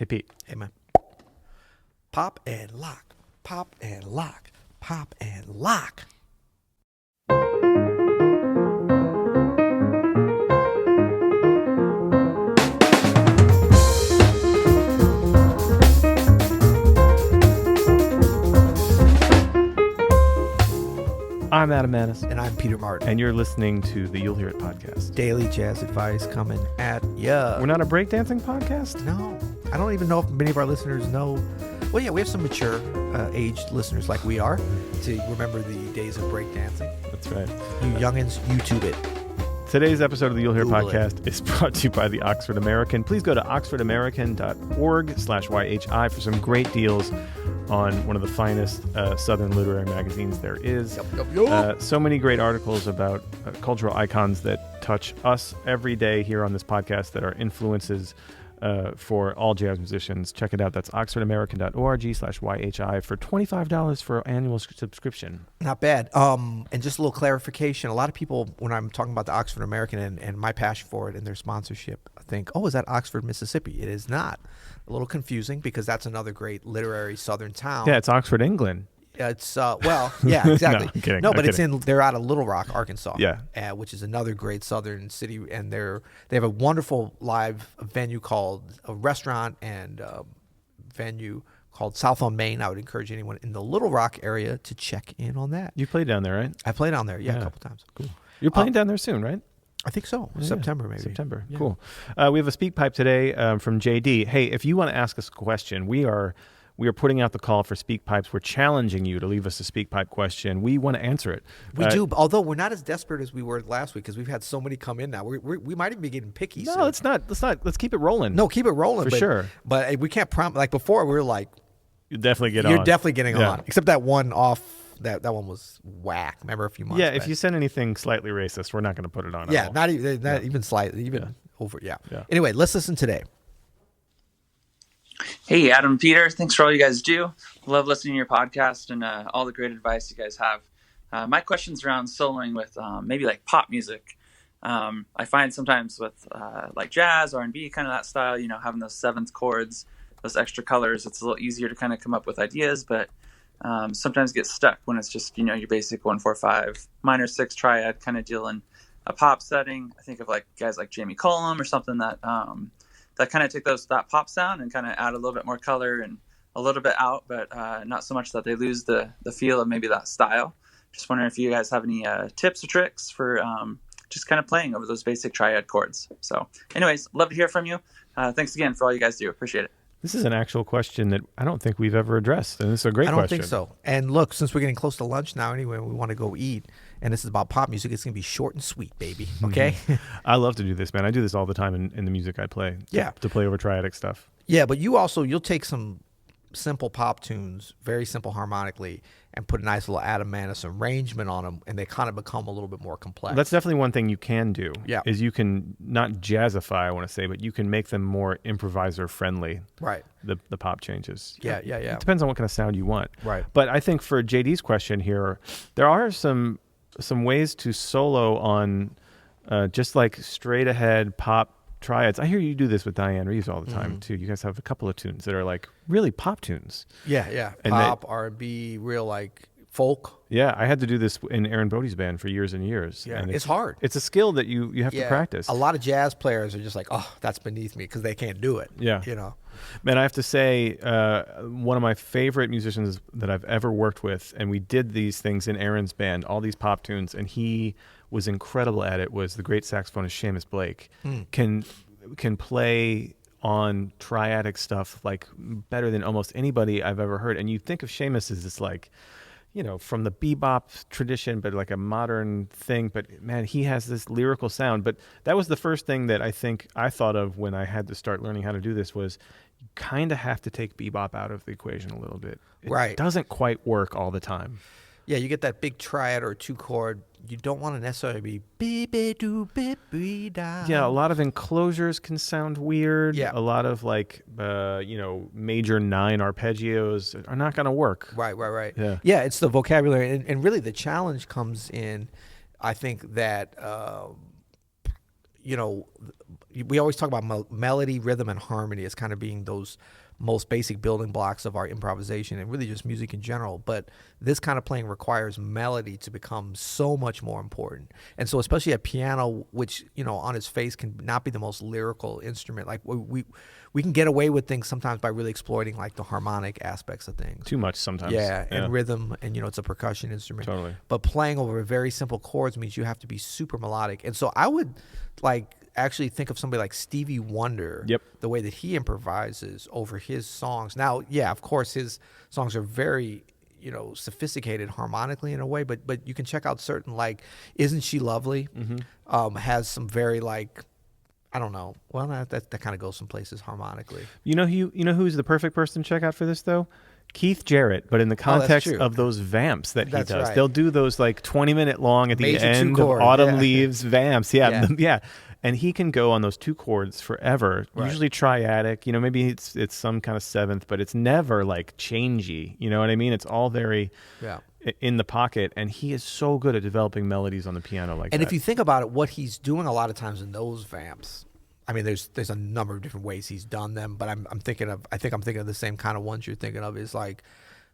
Hey, Pete. Hey, man. Pop and lock. Pop and lock. Pop and lock. I'm Adam Maness. And I'm Peter Martin. And you're listening to the You'll Hear It podcast. Daily jazz advice coming at ya. We're not a breakdancing podcast? No. I don't even know if many of our listeners know. Well, yeah, we have some mature aged listeners like we are to remember the days of breakdancing. That's right. You youngins, YouTube it. Today's episode of the You'll Hear Google podcast is brought to you by the Oxford American. Please go to oxfordamerican.org/YHI for some great deals on one of the finest Southern literary magazines there is. So many great articles about cultural icons that touch us every day here on this podcast that are influences for all jazz musicians. Check it out. That's oxfordamerican.org/YHI for $25 for annual subscription. Not bad. And just a little clarification. A lot of people, when I'm talking about the Oxford American and my passion for it and their sponsorship, think, oh, is that Oxford, Mississippi? It is not. A little confusing because that's another great literary southern town. Yeah, it's Oxford, England. It's well, yeah, exactly. No, I'm kidding. No, but it's in. They're out of Little Rock, Arkansas. Yeah, which is another great southern city, and they have a wonderful live venue called a restaurant and venue called South on Main. I would encourage anyone in the Little Rock area to check in on that. You played down there, right? I played down there, yeah. A couple times. Cool. You're playing down there soon, right? I think so. September, maybe. September. Yeah. Cool. We have a speak pipe today from JD. Hey, if you want to ask us a question, we are putting out the call for speak pipes. We're challenging you to leave us a speak pipe question. We want to answer it. We do, although we're not as desperate as we were last week because we've had so many come in now. We might even be getting picky. No, soon. let's not. Let's keep it rolling. No, keep it rolling. For sure. But we can't promise. Like before, we were like, You're definitely getting on. Except that one off. That one was whack. Remember a few months back. If you send anything slightly racist, we're not going to put it on. Yeah, at all. not even slightly, over. Yeah. Anyway, let's listen today. Hey, Adam, Peter. Thanks for all you guys do. Love listening to your podcast and all the great advice you guys have. My question's around soloing with maybe like pop music. I find sometimes with like jazz, R&B, kind of that style, having those seventh chords, those extra colors, it's a little easier to kind of come up with ideas, but sometimes get stuck when it's just, your basic 1-4-5 minor 6 triad kind of deal in a pop setting. I think of like guys like Jamie Cullum or something that kind of take that pop sound and kind of add a little bit more color and a little bit out, but not so much that they lose the feel of maybe that style. Just wondering if you guys have any tips or tricks for just kind of playing over those basic triad chords. So anyways, love to hear from you. Thanks again for all you guys do. Appreciate it. This is an actual question that I don't think we've ever addressed, and it's a great question. I don't think so. And look, since we're getting close to lunch now anyway, we want to go eat, and this is about pop music, it's going to be short and sweet, baby, okay? I love to do this, man. I do this all the time in the music I play, to play over triadic stuff. Yeah, but you'll take some simple pop tunes, very simple harmonically, and put a nice little Adam Maness arrangement on them, and they kind of become a little bit more complex. That's definitely one thing you can do. Yeah. Is you can not jazzify, I want to say, but you can make them more improviser friendly. Right. The pop changes. Yeah. It depends on what kind of sound you want. Right. But I think for JD's question here, there are some ways to solo on just like straight ahead pop triads. I hear you do this with Diane Reeves all the time too. You guys have a couple of tunes that are like really pop tunes. Yeah. And pop, R&B, real like folk. Yeah, I had to do this in Aaron Bodie's band for years and years. Yeah, and it's hard. It's a skill that you have to practice. A lot of jazz players are just like, oh, that's beneath me because they can't do it. Yeah. Man, I have to say, one of my favorite musicians that I've ever worked with, and we did these things in Aaron's band, all these pop tunes, and he was incredible at it, was the great saxophonist Seamus Blake. Can play on triadic stuff like better than almost anybody I've ever heard. And you think of Seamus as this like, from the bebop tradition, but like a modern thing. But man, he has this lyrical sound. But that was the first thing that I think I thought of when I had to start learning how to do this was you kind of have to take bebop out of the equation a little bit. It doesn't quite work all the time. Yeah, you get that big triad or 2-chord. You don't want to necessarily be beep-be-doo-beep-be-da. Yeah, a lot of enclosures can sound weird. Yeah. A lot of like, major 9 arpeggios are not going to work. Right. Yeah, it's the vocabulary. And really the challenge comes in, I think that, we always talk about melody, rhythm, and harmony as kind of being those most basic building blocks of our improvisation and really just music in general. But this kind of playing requires melody to become so much more important. And so especially at piano, which, you know, on its face can not be the most lyrical instrument, like we can get away with things sometimes by really exploiting like the harmonic aspects of things. Too much sometimes. Yeah, and rhythm, and, you know, it's a percussion instrument. Totally. But playing over very simple chords means you have to be super melodic. And so I would like actually think of somebody like Stevie Wonder, the way that he improvises over his songs. Now, yeah, of course, his songs are very, you know, sophisticated harmonically in a way, but you can check out certain, like Isn't She Lovely, has some very, like, I don't know. Well, that kind of goes some places harmonically. You know who's the perfect person to check out for this though? Keith Jarrett, but in the context of those vamps that he does. Right. They'll do those like 20-minute long at the Major end of two-chord, Autumn Leaves vamps. Yeah. Yeah. And he can go on those 2 chords forever, usually triadic. You know, maybe it's some kind of seventh, but it's never like changey. You know what I mean? It's all very in the pocket, and he is so good at developing melodies on the piano like that. And if you think about it, what he's doing a lot of times in those vamps, I mean, there's a number of different ways he's done them, but I'm thinking of the same kind of ones you're thinking of, is like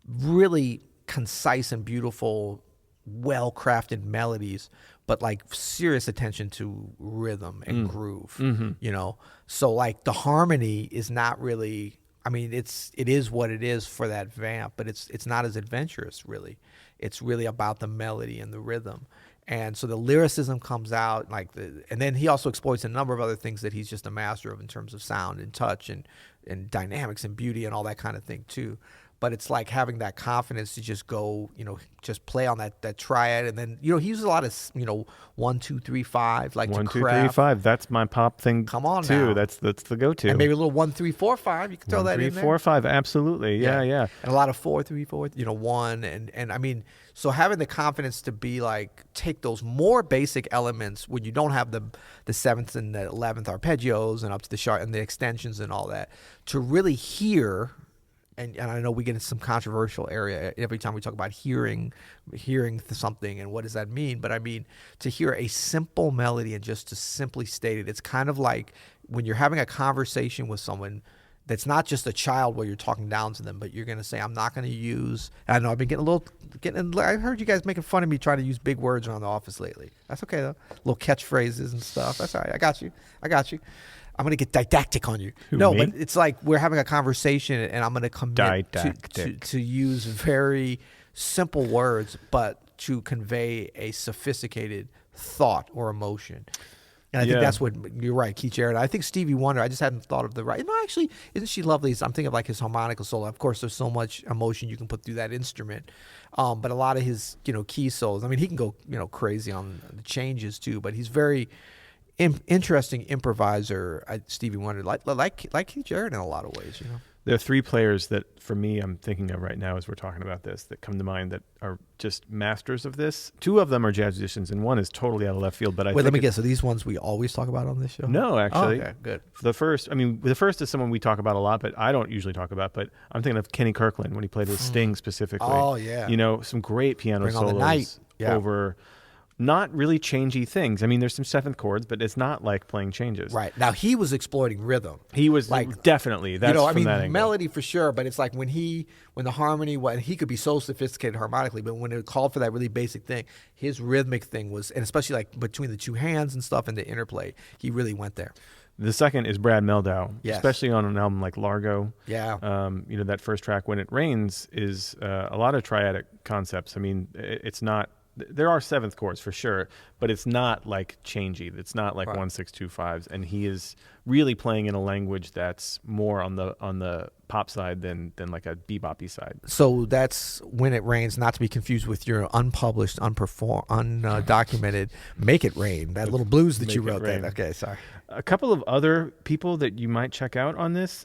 really concise and beautiful, well-crafted melodies, but like serious attention to rhythm and groove, you know? So like the harmony is not really, I mean, it is what it is for that vamp, but it's not as adventurous really. It's really about the melody and the rhythm. And so the lyricism comes out, and then he also exploits a number of other things that he's just a master of in terms of sound and touch and dynamics and beauty and all that kind of thing too. But it's like having that confidence to just go, you know, just play on that triad, and then, you know, he uses a lot of, you know, 1, 2, 3, 5, like 1, to 2, craft. 3, 5. That's my pop thing. Come on too. now. That's the go-to. And maybe a little 1, 3, 4, 5. You can throw 1, that 3, in there. 4, 5. Absolutely. Yeah. And a lot of 4, 3, 4. You know, 1 and I mean, so having the confidence to be like, take those more basic elements when you don't have the 7th and the 11th arpeggios and up to the sharp and the extensions and all that, to really hear. And I know we get into some controversial area every time we talk about hearing something and what does that mean. But I mean, to hear a simple melody and just to simply state it, it's kind of like when you're having a conversation with someone that's not just a child where you're talking down to them, but you're going to say, I'm not going to use, I know I've been I heard you guys making fun of me trying to use big words around the office lately. That's okay though. Little catchphrases and stuff. That's all right. I got you. I'm going to get didactic on you. Me? But it's like we're having a conversation and I'm going to commit to use very simple words, but to convey a sophisticated thought or emotion. And I think that's what, you're right, Keith Jarrett. I think Stevie Wonder, I just hadn't thought of the right. No, actually, Isn't She Lovely? I'm thinking of like his harmonical solo. Of course, there's so much emotion you can put through that instrument. But a lot of his, you know, key solos, I mean, he can go, you know, crazy on the changes too, but he's very interesting improviser, Stevie Wonder, like Keith Jarrett in a lot of ways, you know. There are 3 players that, for me, I'm thinking of right now as we're talking about this, that come to mind that are just masters of this. 2 of them are jazz musicians, and 1 is totally out of left field. But let me guess. Are these ones we always talk about on this show? No, actually. Oh, okay, good. The first is someone we talk about a lot, but I don't usually talk about. But I'm thinking of Kenny Kirkland when he played with Sting specifically. Oh, yeah. You know, some great piano Bring solos on the Night. over not really changey things. I mean, there's some 7th chords, but it's not like playing changes. Right. Now, he was exploiting rhythm. He was like, definitely. That's, you know, I from mean, that angle. melody for sure, but it's like when the harmony, he could be so sophisticated harmonically, but when it called for that really basic thing, his rhythmic thing was, and especially like between the 2 hands and stuff and the interplay, he really went there. The second is Brad Mehldau, yes. Especially on an album like Largo. Yeah. You know, that first track, When It Rains, is a lot of triadic concepts. I mean, it's not, there are 7th chords for sure, but it's not like changey. It's not like 1, 6, 2, 5s, and he is really playing in a language that's more on the pop side than like a beboppy side. So that's When It Rains, not to be confused with your unpublished, undocumented Make It Rain, that little blues that you wrote there. Okay, sorry. A couple of other people that you might check out on this.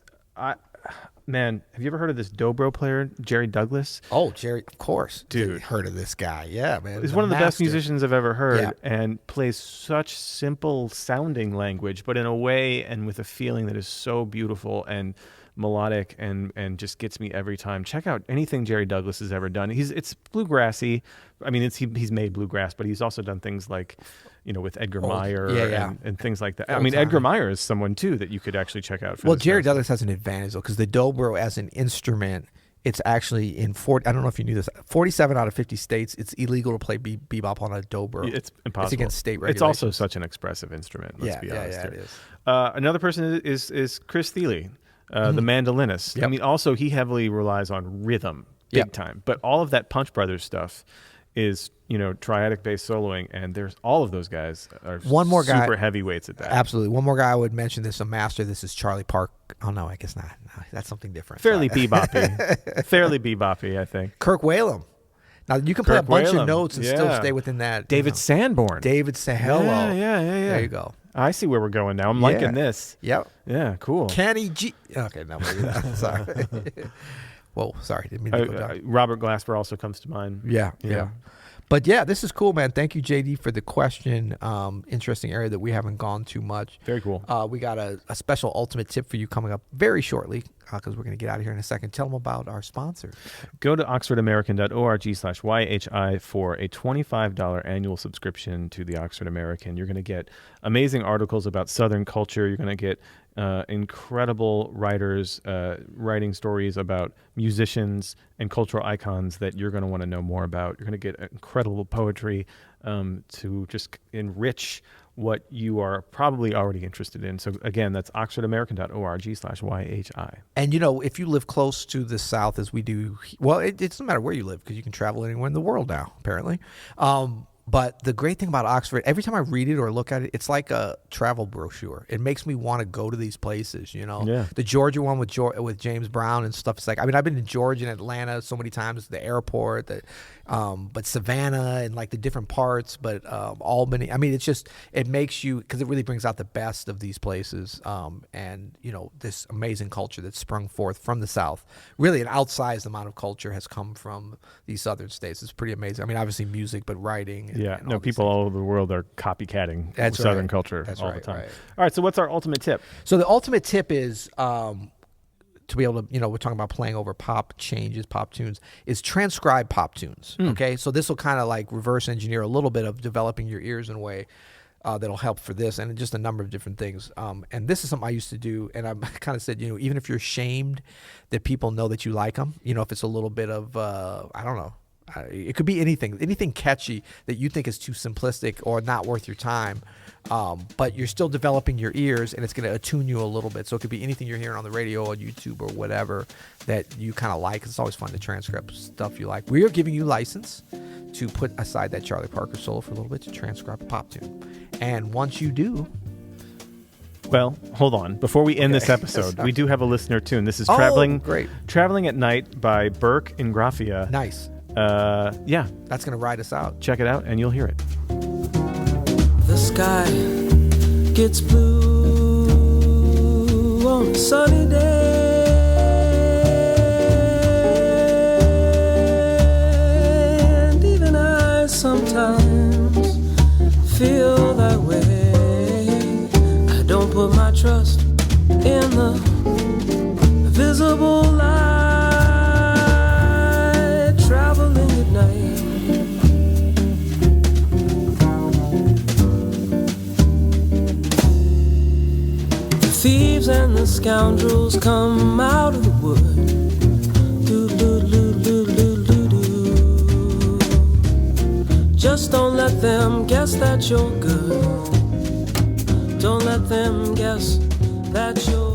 Man, have you ever heard of this dobro player, Jerry Douglas? Oh, Jerry, of course. Dude. Heard of this guy. Yeah, man. He's one of the best musicians I've ever heard, Yeah. and plays such simple sounding language, but in a way and with a feeling that is so beautiful and melodic and just gets me every time. Check out anything Jerry Douglas has ever done. It's bluegrassy. I mean, he's made bluegrass, but he's also done things like, with Edgar Meyer and things like that. I mean, Edgar Meyer is someone too that you could actually check out. Well, Jerry Douglas has an advantage though, because the dobro as an instrument, it's actually in 40. I don't know if you knew this. 47 out of 50 states, it's illegal to play bebop on a dobro. It's impossible. It's against state regulations. It's also such an expressive instrument. Let's be honest. Yeah, it is. Another person is Chris Thiele, the mandolinist. Yep. I mean, also he heavily relies on rhythm, big time. But all of that Punch Brothers stuff is triadic bass soloing, and there's all of those guys are super heavyweights at that. Absolutely. One more guy I would mention. This a master. This is Charlie Park. Oh no, I guess not. No, that's something different. Fairly beboppy. Fairly beboppy, I think. Kirk Whalum. Now you can play a bunch of notes and still stay within that. David Sanborn. Hello. Yeah. There you go. I see where we're going now. I'm liking this. Yep. Yeah, cool. Kenny G. Okay, no, maybe not. Sorry. Whoa, sorry. Didn't mean to go down. Robert Glasper also comes to mind. Yeah. But yeah, this is cool, man. Thank you, JD, for the question. Interesting area that we haven't gone too much. Very cool. We got a special ultimate tip for you coming up very shortly, because we're going to get out of here in a second. Tell them about our sponsor. Go to oxfordamerican.org/YHI for a $25 annual subscription to the Oxford American. You're going to get amazing articles about Southern culture. You're going to get incredible writers writing stories about musicians and cultural icons that you're going to want to know more about. You're going to get incredible poetry to just enrich what you are probably already interested in. So again, that's oxfordamerican.org/YHI. And if you live close to the South as we do, well, it doesn't matter where you live because you can travel anywhere in the world now, apparently. But the great thing about Oxford, every time I read it or look at it, it's like a travel brochure. It makes me want to go to these places, Yeah. The Georgia one with James Brown and stuff. It's like, I've been to Georgia and Atlanta so many times, the airport, but Savannah and like the different parts, but Albany. I mean, it makes you, because it really brings out the best of these places, and this amazing culture that's sprung forth from the South. Really, an outsized amount of culture has come from these southern states. It's pretty amazing. I mean, obviously music, but writing. And people all over the world are copycatting Southern culture all the time. Right. All right, so what's our ultimate tip? So the ultimate tip is to be able to, we're talking about playing over pop changes, pop tunes, is transcribe pop tunes. Okay, so this will kind of like reverse engineer a little bit of developing your ears in a way that'll help for this, and just a number of different things. And this is something I used to do, and I kind of said, even if you're ashamed that people know that you like them, if it's a little bit of, I don't know, it could be anything catchy that you think is too simplistic or not worth your time, but you're still developing your ears, and it's going to attune you a little bit. So it could be anything you're hearing on the radio or YouTube or whatever that you kind of like. It's always fun to transcribe stuff you like. We are giving you license to put aside that Charlie Parker solo for a little bit to transcribe a pop tune. And once you do... Well, hold on. Before we end this episode, we do have a listener tune. This is Traveling at Night by Burke Ingraffia. Nice. Yeah. That's going to ride us out. Check it out and you'll hear it. The sky gets blue on a sunny day, and even I sometimes feel that way. I don't put my trust in the visible light, traveling at night. Thieves and the scoundrels come out of the wood. Just don't let them guess that you're good. Don't let them guess that you're